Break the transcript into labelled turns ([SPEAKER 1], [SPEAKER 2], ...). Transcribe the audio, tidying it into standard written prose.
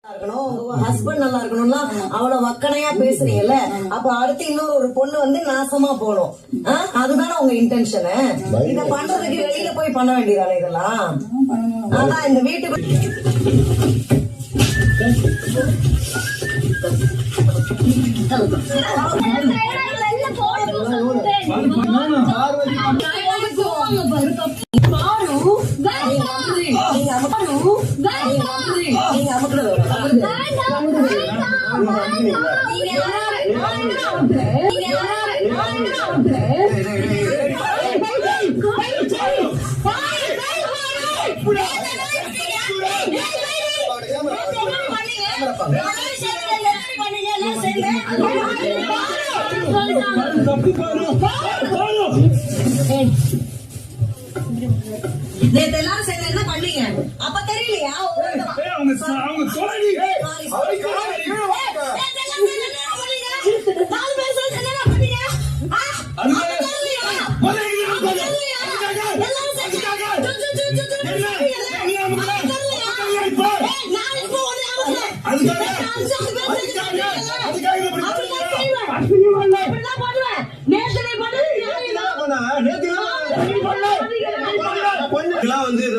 [SPEAKER 1] Husband நல்லா இருக்கணும்னா அவ்வளவு வக்கனையா பேசுறீங்கல்ல, அப்ப அடுத்து இன்னொரு பொண்ணு வந்து நாசமா போகணும். அதுதானே உங்க இன்டென்ஷன். இத பண்றதுக்கு வெளியில போய் பண்ண வேண்டியதானே இதெல்லாம். அதான் இந்த வீட்டுக்கு நேத்து எல்லாரும் சேர்ந்து என்ன பண்ணீங்க? அப்ப தெரியலையா?
[SPEAKER 2] வந்து